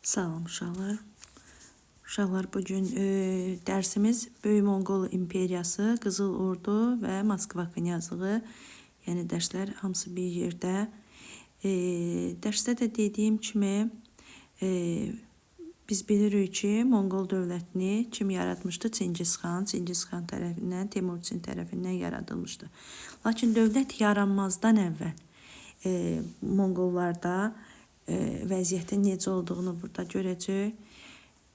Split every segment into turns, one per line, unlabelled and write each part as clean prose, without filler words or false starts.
Salam uşaqlar. Uşaqlar, bugün dərsimiz Böyük Monqol İmperiyası, Qızıl Ordu və Moskva Knyazlığı. Yəni dərslər hamısı bir yerdə. Dərsdə də dediyim kimi biz bilirik ki, Monqol dövlətini kim yaratmışdı? Çingizxan. Çingizxan tərəfindən, Temurçin tərəfindən yaradılmışdı. Lakin dövlət yaranmazdan əvvəl Monqollarda vəziyyətin necə olduğunu burada görəcək.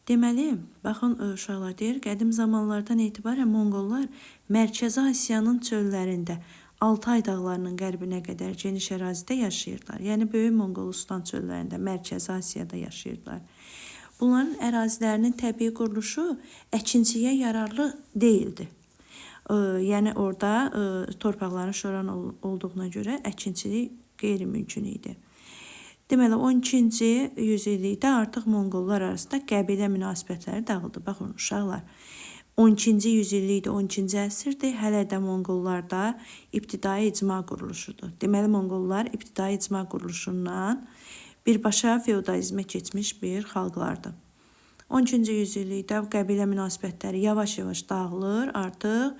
Deməli, baxın uşaqlar deyir, qədim zamanlardan etibarən Monqollar Mərkəzi Asiyanın çöllərində Altay dağlarının qərbinə qədər geniş ərazidə yaşayırlar. Yəni Böyük Monqolistan çöllərində, Mərkəzi Asiyada yaşayırlar. Bunların ərazilərinin təbii quruluşu əkinçiyə yararlı deyildi. Yəni orada torpaqların şoran olduğuna görə əkinçilik qeyri-mümkün idi. Deməli, 12-ci yüzillikdə artıq Monqollar arasında qəbilə münasibətləri dağıldı. Baxın, uşaqlar, 12-ci yüzillikdə, 12-ci əsrdir, hələ də Monqollarda ibtidai icma quruluşudur. Deməli, Monqollar ibtidai icma quruluşundan birbaşa feodalizmə keçmiş bir xalqlardır. 13-cü yüzillikdə qəbilə münasibətləri yavaş-yavaş dağılır, artıq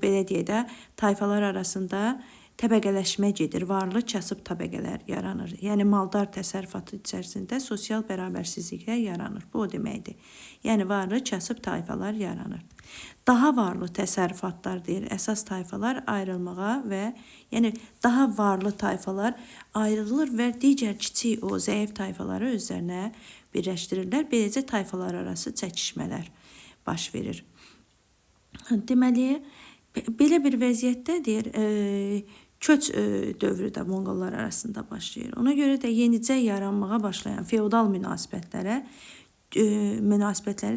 belə deyək də, tayfalar arasında təbəqələşmə gedir, varlı kasıb təbəqələr yaranır. Yəni maldar təsərrüfatı içərisində sosial bərabərsizliklər yaranır. Bu o deməkdir. Yəni varlı kasıb tayfalar yaranır. Daha varlı təsərrüfatlar deyir, əsas tayfalar ayrılmağa və yəni daha varlı tayfalar ayrılır və digər kiçik o zəif tayfaları özlərinə birləşdirirlər. Beləcə tayfalar arası çəkişmələr baş verir. Deməli, belə bir vəziyyətdə deyir, köç dövrü də Monqollar arasında başlayır. Ona görə də yenicə yaranmağa başlayan feodal münasibətləri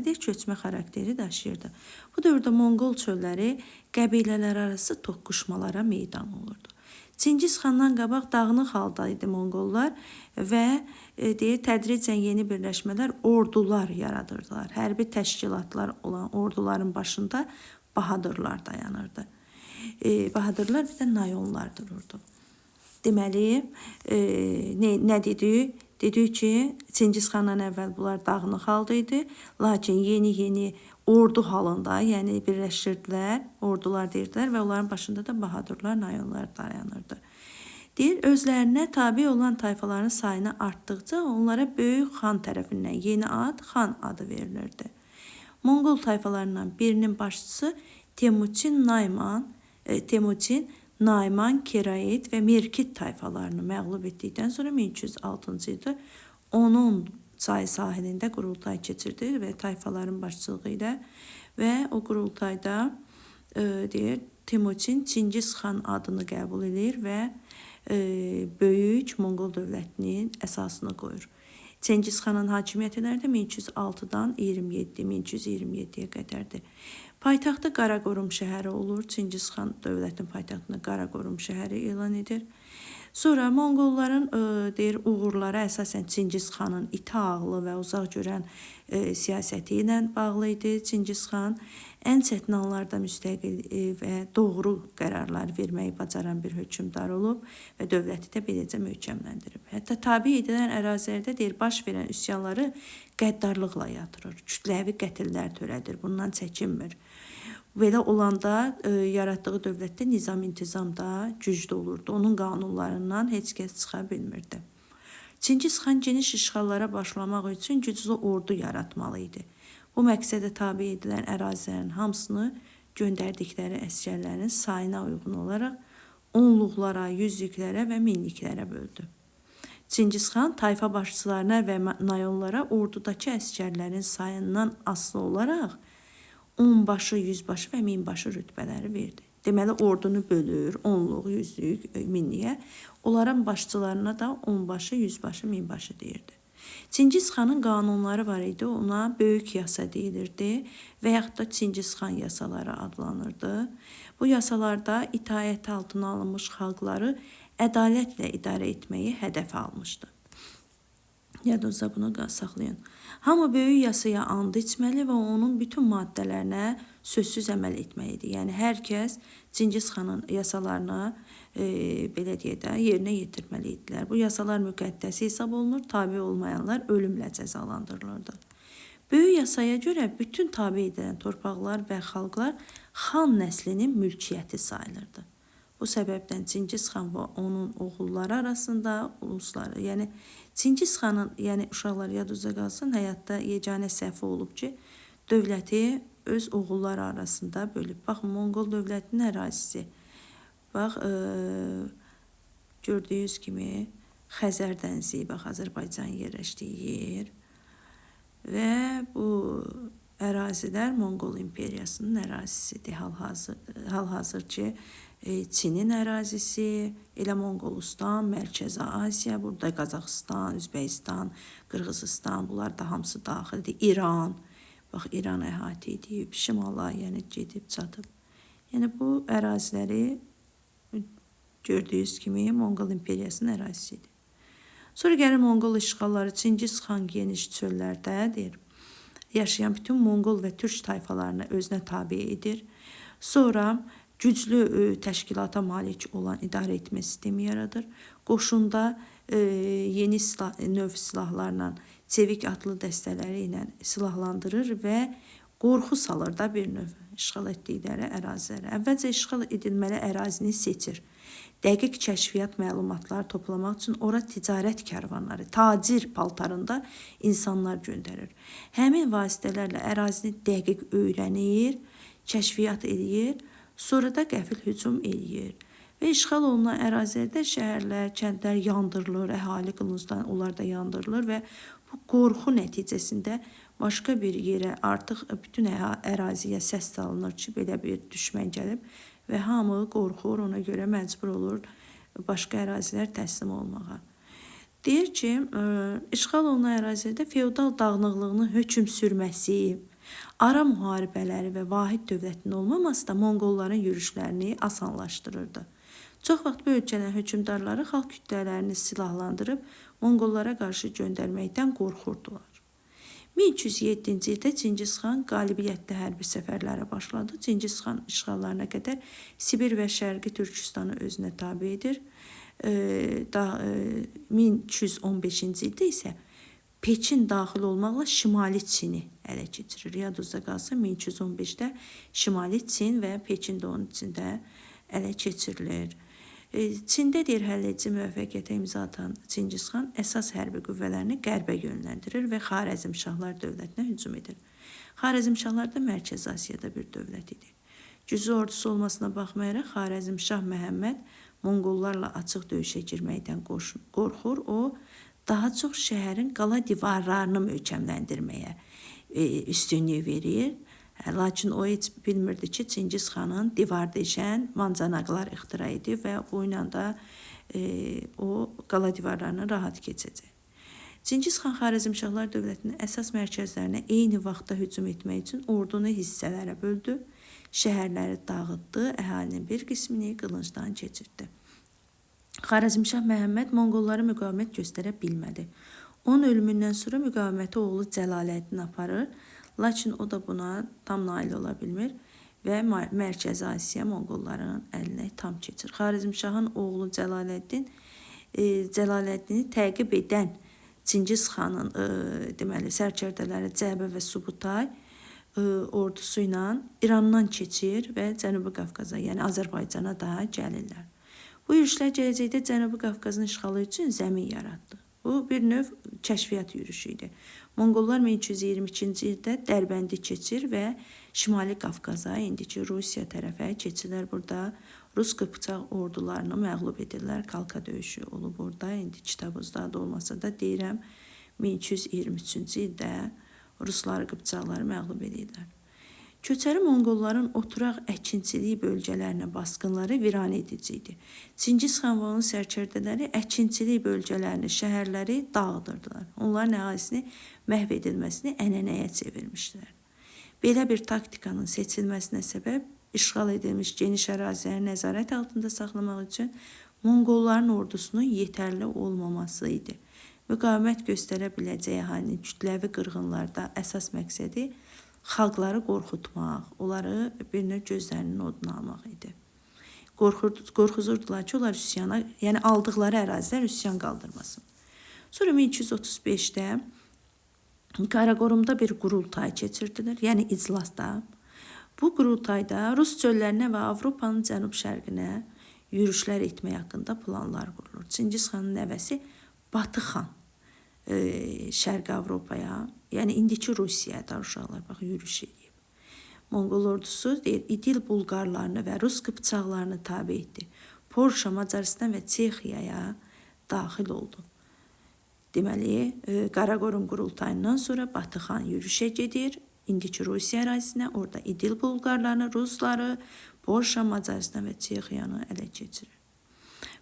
deyir, köçmə xarakteri daşıyırdı. Bu dövrdə Monqol çölləri qəbilələr arası toqquşmalara meydan olurdu. Çingizxandan qabaq dağınıq halda idi Monqollar və deyir, tədricən yeni birləşmələr, ordular yaradırdılar. Hərbi təşkilatlar olan orduların başında bahadırlar dayanırdı. Bahadırlar bir də nayonlar dururdu. Deməli, nə dedik? Dedik ki, Çingizxandan əvvəl bunlar dağınıq halda idi, lakin yeni ordu halında, yəni birləşdirdilər, ordular deyirdilər və onların başında da bahadırlar, nayonlar dayanırdı. Deyir, özlərinə tabi olan tayfaların sayını artdıqca onlara Böyük xan tərəfindən yeni ad, xan adı verilirdi. Monqol tayfalarından birinin başçısı Temuçin, Nayman, Kiraid və Merkit tayfalarını məğlub etdikdən sonra 1206-cı ildə onun çay sahilində qurultay keçirdi və tayfaların başçılığı ilə və o qurultayda deyir, Temuçin Çingizxan adını qəbul edir və Böyük Monqol dövlətinin əsasını qoyur. Çingizxanın hakimiyyəti də 1206-dan 1227-yə qədərdir. Paytaxtı Qaraqorum şəhəri olur. Çingizxan dövlətin paytaxtını Qaraqorum şəhəri elan edir. Sonra Monqolların deyir, uğurları əsasən Çingizxanın iti ağlı və uzaq görən siyasəti ilə bağlı idi. Çingizxan ən çətin anlarda müstəqil və doğru qərarlar verməyi bacaran bir hökmdar olub və dövləti də beləcə möhkəmləndirib. Hətta tabi edilən ərazilərdə deyir, baş verən üsyanları qəddarlıqla yatırır. Kütləvi qətillər törədir, bundan çəkinmir. Belə olanda yaratdığı dövlətdə nizam-intizam da güclü olurdu. Onun qanunlarından heç kəs çıxa bilmirdi. Çingizxan geniş işğallara başlamaq üçün güclü ordu yaratmalı idi. Bu məqsədə tabi edilən ərazilərin hamısını göndərdikləri əsgərlərin sayına uyğun olaraq onluqlara, yüzlüklərə və minliklərə böldü. Çingizxan tayfa başçılarına və nayonlara ordudakı əsgərlərin sayından asılı olaraq onbaşı, yüzbaşı və minbaşı rütbələri verdi. Deməli, ordunu bölür, onluq, yüzlük, minliyə. Onların başçılarına da onbaşı, yüzbaşı, minbaşı deyirdi. Çingizxanın qanunları var idi, ona böyük yasa deyilirdi və yaxud da Çingizxan yasaları adlanırdı. Bu yasalarda itaət altına alınmış xalqları ədalətlə idarə etməyi hədəf almışdı. Yadınızda bunu saxlayın. Hamı böyük yasaya and içməli və onun bütün maddələrinə sözsüz əməl etməlidir. Yəni hər kəs Çingiz xanın yasalarına belə deyək də yerinə yetirməli idilər. Bu yasalar müqəddəs hesab olunur, tabe olmayanlar ölümlə cəzalandırılırdı. Böyük yasaya görə bütün tabe edilən torpaqlar və xalqlar xan nəslinin mülkiyyəti sayılırdı. Bu səbəbdən Çingiz xan və onun oğulları arasında ulusları, yəni Çingiz xanın, yəni uşaqlar yadınızda qalsın, həyatda yeganə səhvi olub ki, dövləti öz oğulları arasında bölüb. Bax, Monqol dövlətinin ərazisi. Bax, gördüyünüz kimi Xəzər dənizi, bax, Azərbaycan yerləşdiyi yer. Və bu ərazilər Monqol imperiyasının ərazisidir. Hal-hazır ki, Çinin ərazisi, elə Monqolistan, Mərkəzi Asiya, burada Qazaxıstan, Üzbəkistan, Qırğızistan, bunlar da hamısı daxildir. İran, bax, İran əhatə edib, şimala, yəni gedib, çatıb. Yəni bu əraziləri gördüyünüz kimi Monqol imperiyasının ərazisidir. Sonra gəlir Monqol işğalları. Çingiz xan geniş çöllərdədir. Yaşayan bütün Monqol və Türk tayfalarını özünə tabe edir. Sonra güclü təşkilata malik olan idarə etmə sistemi yaradır. Qoşunda yeni növ silahlarla, çevik atlı dəstələri ilə silahlandırır və qorxu salır da bir növ işğal etdikləri ərazilərə. Əvvəlcə işğal edilməli ərazini seçir. Dəqiq kəşfiyyat məlumatları toplamaq üçün ora ticarət kərvanları, tacir paltarında insanlar göndərir. Həmin vasitələrlə ərazini dəqiq öyrənir, kəşfiyyat edir, sonra da qəfil hücum eləyir. Və işğal olunan ərazilərdə şəhərlər, kəndlər yandırılır, əhali qılıncdan onlar da yandırılır və bu qorxu nəticəsində başqa bir yerə artıq bütün əraziyə səs salınır ki, belə bir düşmən gəlib və hamı qorxur, ona görə məcbur olur başqa ərazilər təslim olmağa. Deyir ki, işğal olunan ərazilərdə feodal dağınıqlığının hökm sürməsi, ara müharibələri və vahid dövlətin olmaması da Monqolların yürüşlərini asanlaşdırırdı. Çox vaxt bu ölkələrin hökmdarları xalq kütlələrini silahlandırıb Monqollara qarşı göndərməkdən qorxurdular. 1207-ci ildə Çingiz xan qalibiyyətli hərbi səfərlərə başladı. Çingiz xan işğallarına qədər Sibir və Şərqi Türkistanı özünə tabe edir. 1215-ci ildə isə Pekin daxil olmaqla Şimali Çini ələ keçirir. Yadınızda qalsın, 1215-də Şimali Çin və Pekin də onun içində ələ keçirilir. Çində deyir, həlledici müvəffəqiyyətə imza atan Çingiz xan əsas hərbi qüvvələrini qərbə yönləndirir və Xarəzmşahlar dövlətinə hücum edir. Xarəzmşahlar da Mərkəzi Asiyada bir dövlət idi. Güclü ordusu olmasına baxmayaraq Xarəzmşah Məhəmməd Monqollarla açıq döyüşə girməkdən qorxur. O, daha çox şəhərin qala divarlarını möhkəmləndirməyə üstünlük verir. Lakin o heç bilmirdi ki, Çingiz xanın divar deşən mancanaqlar ixtira edib və bu ilə də o qala divarlarını rahat keçəcək. Çingiz xan Xarəzmşahlar dövlətinin əsas mərkəzlərinə eyni vaxtda hücum etmək üçün ordunu hissələrə böldü, şəhərləri dağıtdı, əhalinin bir qismini qılıncdan keçirdi. Xarəzmşah Məhəmməd Monqolları müqavimət göstərə bilmədi. Onun ölümündən sonra müqaviməti oğlu Cəlaləddin aparır, lakin o da buna tam nail ola bilmir və Mərkəzi Asiya Monqolların əlinə tam keçir. Xarəzmşahın oğlu Cəlaləddini təqib edən Çingiz xanın deməli sərkərdələri Cəbə və Subutay ordusu ilə İrandan keçir və Cənubi Qafqaza, yəni Azərbaycana da gəlirlər. Bu yürüşlər gələcəkdə Cənubi Qafqazın işğalı üçün zəmin yaratdı. Bu bir növ kəşfiyyat yürüşü idi. Monqollar 1222-ci ildə Dərbəndi keçir və Şimali Qafqaza, indiki Rusiya tərəfə keçirlər. Burada Rus Qıpçaq ordularını məğlub edirlər. Kalka döyüşü olub orada. İndi kitabımızda da olmasa da deyirəm, 1223-cü ildə Ruslar Qıpçaqları məğlub edirlər. Köçəri Monqolların oturaq əkinçilik bölgələrinə basqınları viran edici idi. Çingiz xan və onun sərkərdələri əkinçilik bölgələrini, şəhərləri dağıdırdılar. Onların əhalisini məhv edilməsini ənənəyə çevirmişdilər. Belə bir taktikanın seçilməsinə səbəb işğal edilmiş geniş əraziləri nəzarət altında saxlamaq üçün Monqolların ordusunun yetərli olmaması idi müqavimət göstərə biləcəyi əhalinin kütləvi qırğınlarda əsas məqsədi xalqları qorxutmaq, onları bir növ gözlərinin oduna almaq idi. Qorxuzurdular ki, onlar üsyana, yəni aldıqları ərazilər üsyan qaldırmasın. Sonra 1235-də Qaraqorumda bir qurultay keçirdilər, yəni iclasda. Bu qurultayda Rus çöllərinə və Avropanın cənub-şərqinə yürüşlər etmək haqqında planlar qurulur. Çingiz xanın nəvəsi Batı xan Şərqi Avropaya, yəni indiki Rusiyaya da uşaqlar bax yürüş edib. Monqol ordusu deyir, İdil Bulqarlarını və Rus qıpçaqlarını tabe etdi. Polşa, Macaristan və Çexiyaya daxil oldu. Deməli, Qaraqorum qurultayından sonra Batı xan yürüşə gedir, indiki Rusiya ərazisinə, orada İdil Bulqarlarını, Rusları, Polşa, Macaristan və Çexiyanı ələ keçirir.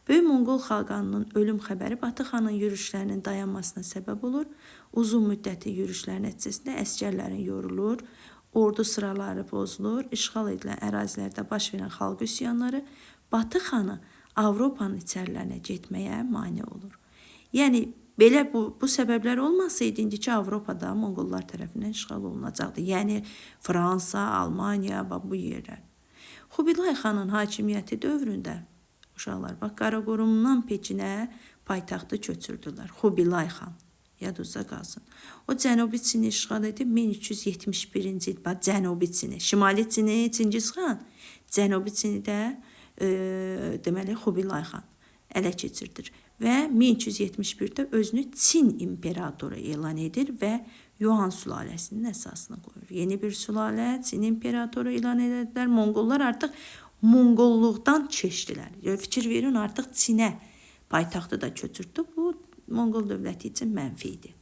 Böyük Monqol xaqanının ölüm xəbəri Batı xanın yürüşlərinin dayanmasına səbəb olur. Uzun müddətli yürüşlər nəticəsində əskərlərin yorulur, ordu sıraları pozulur, işğal edilən ərazilərdə baş verən xalq üsyanları Batı xanı Avropanın içərilərinə getməyə mane olur. Yəni, belə bu səbəblər olmasaydı, indiki Avropada Monqollar tərəfindən işğal olunacaqdı. Yəni, Fransa, Almaniya, bu yerlər. Xubilay xanın hakimiyyəti dövründə, uşaqlar, bax, Qaraqorumdan Pekinə paytaxtı köçürdülər. Xubilay xan, yadınızda qalsın. O Cənubi Çini işğal edib 1371-ci il, bax, Cənubi Çini, Şimali Çini Çingiz xan, Cənubi Çini də deməli Xubilay xan ələ keçirdir və 1371-də özünü Çin imperatoru elan edir və Yuan sülaləsinin əsasını qoyur. Yeni bir sülalə, Çin imperatoru elan edildilər. Monqollar artıq Monqolluqdan keçdilər. Fikir verin, artıq Çinə paytaxtı da köçürdü. Bu, Monqol dövləti üçün mənfi idi.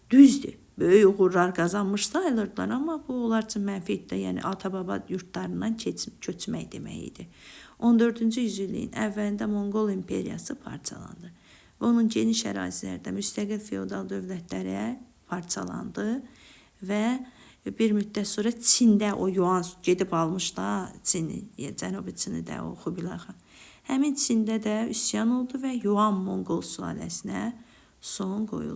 Düzdür, böyük uğurlar qazanmış sayılırdılar, amma bu, onlar üçün mənfi idi. Yəni, ata-baba yurtlarından köçmək demək idi. 14-cü yüzilliyin əvvəlində Monqol imperiyası parçalandı və onun geniş ərazilərdə müstəqil feodal dövlətlərə parçalandı və bir müddət sonra Çində o Yuan gedib almış da Çini, Cənubi Çinidə o Xubilay xan. Həmin Çində də üsyan oldu və Yuan Monqol sülaləsinə son qoyuldu.